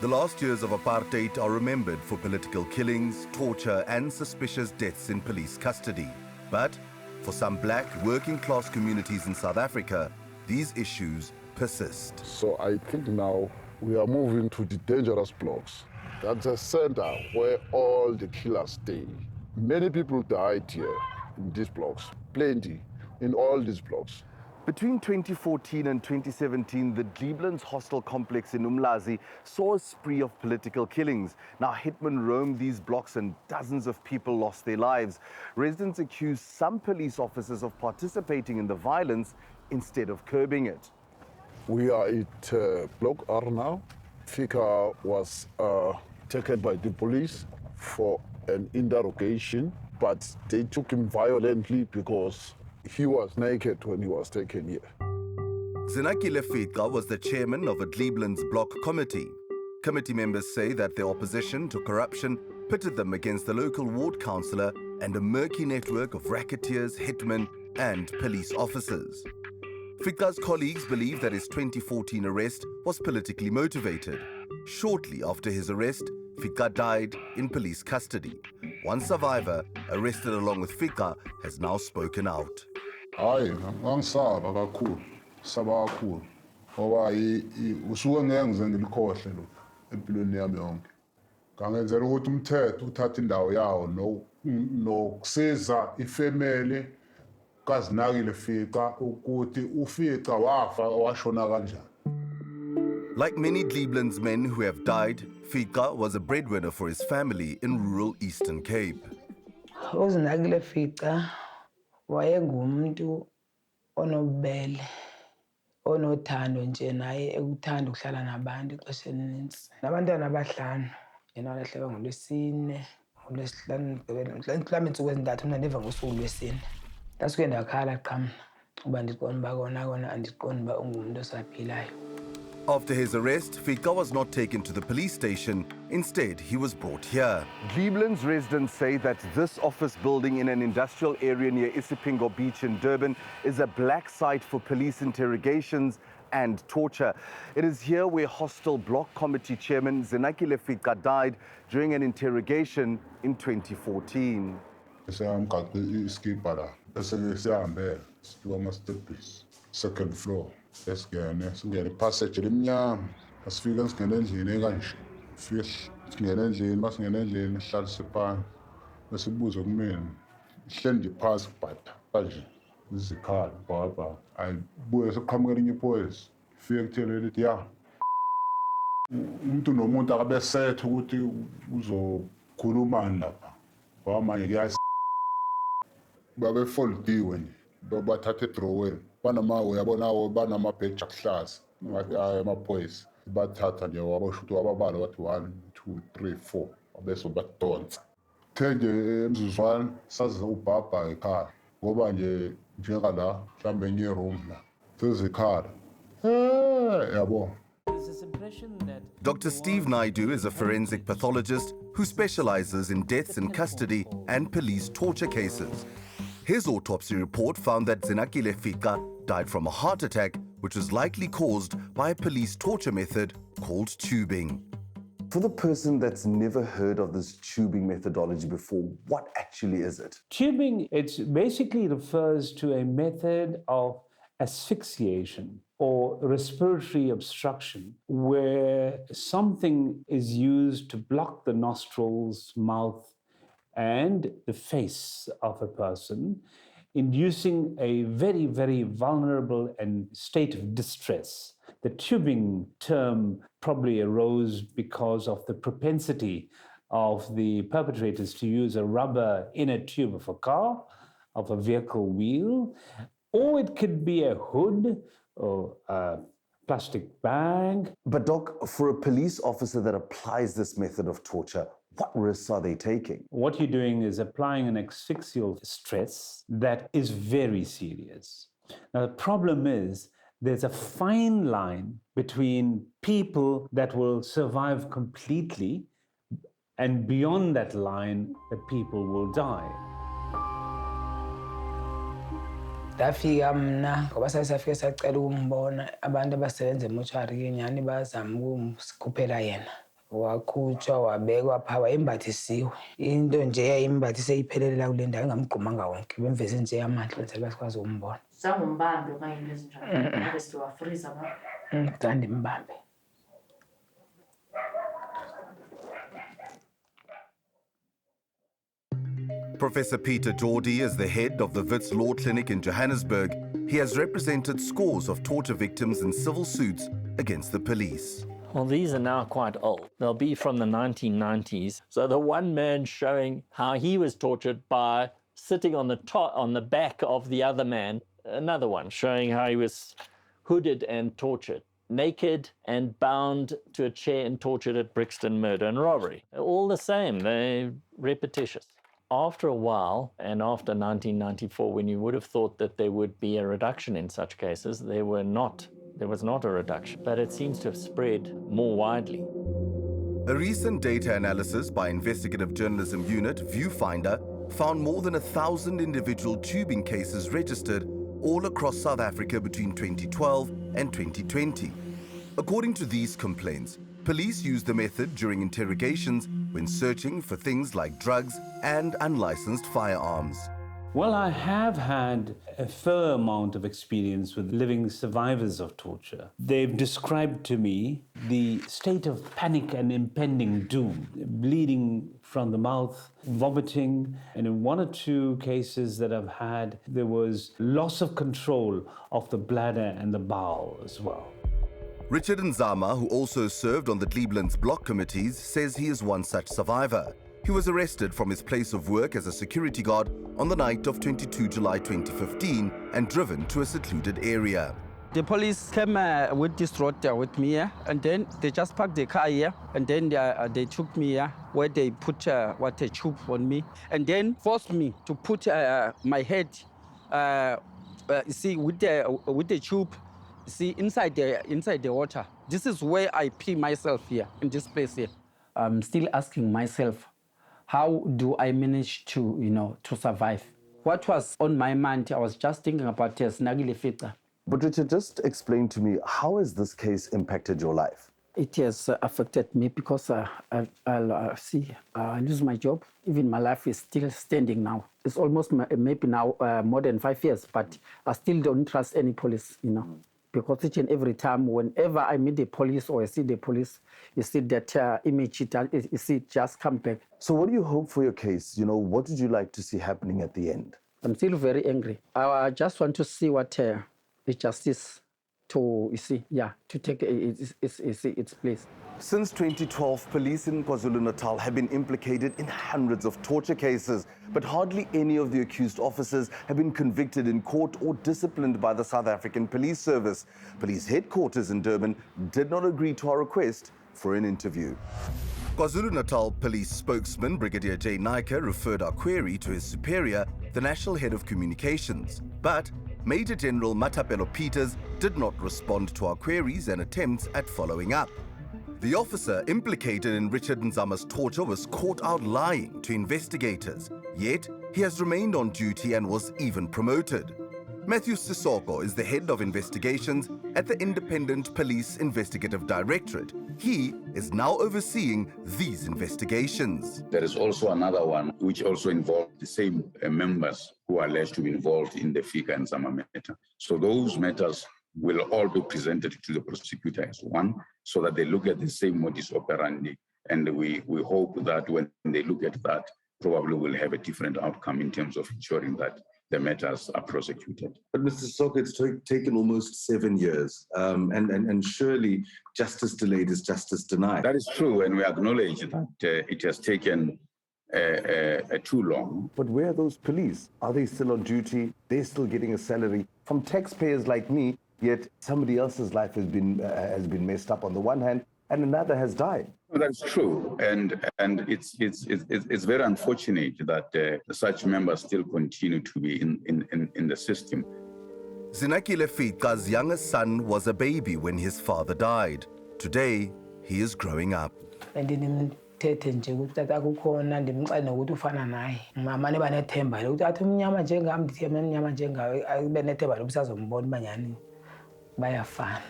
The last years of apartheid are remembered for political killings, torture and suspicious deaths in police custody. But for some black working-class communities in South Africa, these issues persist. So I think now we are moving to the dangerous blocks. That's a center where all the killers stay. Many people died here in these blocks, plenty, in all these blocks. Between 2014 and 2017, the Cleveland's hostel complex in 𝗀𝗏𝗏 saw a spree of political killings. Now, hitmen roamed these blocks and dozens of people lost their lives. Residents accused some police officers of participating in the violence instead of curbing it. We are at Block R now. Fica was taken by the police for an interrogation, but they took him violently because he was naked when he was taken here. Zinakile Fica was the chairman of a Cleveland's block committee. Committee members say that their opposition to corruption pitted them against the local ward councillor and a murky network of racketeers, hitmen and police officers. Fica's colleagues believe that his 2014 arrest was politically motivated. Shortly after his arrest, Fica died in police custody. One survivor, arrested along with Fica, has now spoken out. Hayi, ngangisaba kakhulu, saba kakhulu. Ngoba usuke ngeke ngize ngilikhohle lo empilweni yami yonke. Ngangenzela ukuthi umthetho uthathe indawo yawo nokusiza ifamily kaZinakile Fica ukuthi uFica wafa washona kanjani. Like many Cleveland's men who have died, Fica was a breadwinner for his family in rural Eastern Cape. uZinakile Fica wayengumuntu onobubele, onothando nje naye ekuthanda ukuhlala nabantu ixesha elinintsi. Nabantwana abahlanu, yena walahleka ngoLwesine, ngoLwesihlanu, mhlawumbe iintsuku ezintathu mna ndiva ngosuku lwesine. Ndasuke ndakhala qha uba ndiqonda uba kona andiqondi uba ungumntu osaphilayo. After his arrest, Fica was not taken to the police station. Instead, he was brought here. Cleveland's residents say that this office building in an industrial area near 𝗀𝗵𝗶𝗶𝗴𝗶 in Durban is a black site for police interrogations and torture. It is here where hostel block committee chairman Zinakile Fica died during an interrogation in 2014. Second floor. Singene passage lemnyama asifika singene endlini kanje singene endlini masingene endlini sihlalise phansi besibuza kumina ihleli nje phasi kubhada kanje izikhala baba ayibuye seqhamuka elinye iphoyisa fike kuthele lithi ya umuntu nomuntu akabe sethe ukuthi uzokhulumani lapha ngoba manje kuyasi babe foldiwe nje bathathe drawing banama uyabona banamabheji akuhlaza ngathi amaphoyisa bathatha nje wabosho ukuthi wababala wathi 1 2 3 4 abese badonsa nje emzuzwana saze ubhabha ekhaya ngoba nje njengala mhlambe enye room la sezikhala yabo. Dr. Steve Naidu is a forensic pathologist who specializes in deaths in custody and police torture cases. His autopsy report found that Zinakile Fica died from a heart attack, which was likely caused by a police torture method called tubing. For the person that's never heard of this tubing methodology before, what actually is it? Tubing, it basically refers to a method of asphyxiation or respiratory obstruction, where something is used to block the nostrils, mouth, and the face of a person, inducing a very, very vulnerable and state of distress. The tubing term probably arose because of the propensity of the perpetrators to use a rubber inner tube of a car, of a vehicle wheel, or it could be a hood or a plastic bag. But Doc, for a police officer that applies this method of torture, what risks are they taking? What you're doing is applying an asphyxial stress that is very serious. Now, the problem is there's a fine line between people that will survive completely and beyond that line, that people will die. Ndafika mna ngoba sasifike sacela ukumbona abantu abasebenza emotuary nyani bazama ukumkhuphela yena wakhutshwa wabekwa phaa wayembathisiwe into nje eyayimbathise iphelele la kule ndawo engamgqumanga wonke bemveze nje amandla enzela basikwazi ukumbona sangumbambe okanye into ezinjalo abe siwafriza zange ndimbambe. Professor Peter Jordy is the head of the Wits Law Clinic in Johannesburg. He has represented scores of torture victims in civil suits against the police. Well, these are now quite old. They'll be from the 1990s. So the one man showing how he was tortured by sitting on the back of the other man. Another one showing how he was hooded and tortured, naked and bound to a chair and tortured at Brixton murder and robbery. All the same, they're repetitious. After a while, and after 1994, when you would have thought that there would be a reduction in such cases, there was not a reduction, but it seems to have spread more widely. A recent data analysis by investigative journalism unit Viewfinder found more than 1,000 individual tubing cases registered all across South Africa between 2012 and 2020. According to these complaints, police used the method during interrogations when searching for things like drugs and unlicensed firearms. Well, I have had a fair amount of experience with living survivors of torture. They've described to me the state of panic and impending doom, bleeding from the mouth, vomiting, and in one or two cases that I've had, there was loss of control of the bladder and the bowel as well. Richard Nzama, who also served on the Cleveland's block committees, says he is one such survivor. He was arrested from his place of work as a security guard on the night of 22 July 2015 and driven to a secluded area. The police came with this road with me, and then they just parked the car here, and then they took me here, where they put a tube on me, and then forced me to put my head, you see, with the tube, see, inside the water. This is where I pee myself here, in this place here. I'm still asking myself, how do I manage to, to survive? What was on my mind, I was just thinking about 𝗀𝗁𝗍𝗔 Fica. But Richard, just explain to me, how has this case impacted your life? It has affected me because I lose my job. Even my life is still standing now. It's almost maybe now more than 5 years, but I still don't trust any police, Because each and every time, whenever I meet the police or I see the police, you see that image, you see it just come back. So what do you hope for your case? What would you like to see happening at the end? I'm still very angry. I just want to see what the justice to take its place. Since 2012, police in KwaZulu-Natal have been implicated in hundreds of torture cases, but hardly any of the accused officers have been convicted in court or disciplined by the South African Police Service. Police headquarters in Durban did not agree to our request for an interview. KwaZulu-Natal police spokesman Brigadier 𝗀𝗁𝗁𝗁𝗍𝗔 referred our query to his superior, the National Head of Communications, but Major General 𝗀𝗂𝗂𝗏 did not respond to our queries and attempts at following up. The officer implicated in Richard Nzama's torture was caught out lying to investigators, yet he has remained on duty and was even promoted. Matthew Sisoko is the head of investigations at the Independent Police Investigative Directorate. He is now overseeing these investigations. There is also another one which also involved the same members who are alleged to be involved in the Fica and Nzama matter. So those matters will all be presented to the prosecutor as one, so that they look at the same modus operandi. And we hope that when they look at that, probably we'll have a different outcome in terms of ensuring that the matters are prosecuted. But Mr. Sisoko, it's taken almost 7 years, and surely justice delayed is justice denied. That is true, and we acknowledge that it has taken too long. But where are those police? Are they still on duty? They're still getting a salary from taxpayers like me, yet somebody else's life has been messed up on the one hand, and another has died. That's true, and it's very unfortunate that such members still continue to be in the system. Zinakile Fica's youngest son was a baby when his father died. Today, he is growing up. Thethe nje ukuthi tata kukhona ndimxele nokuthi ufana naye mama nebanethemba ukuthi athi umnyama njengami ndithi umnyama njengawe ayibe nethemba lokuthi azombona banyani bayafana.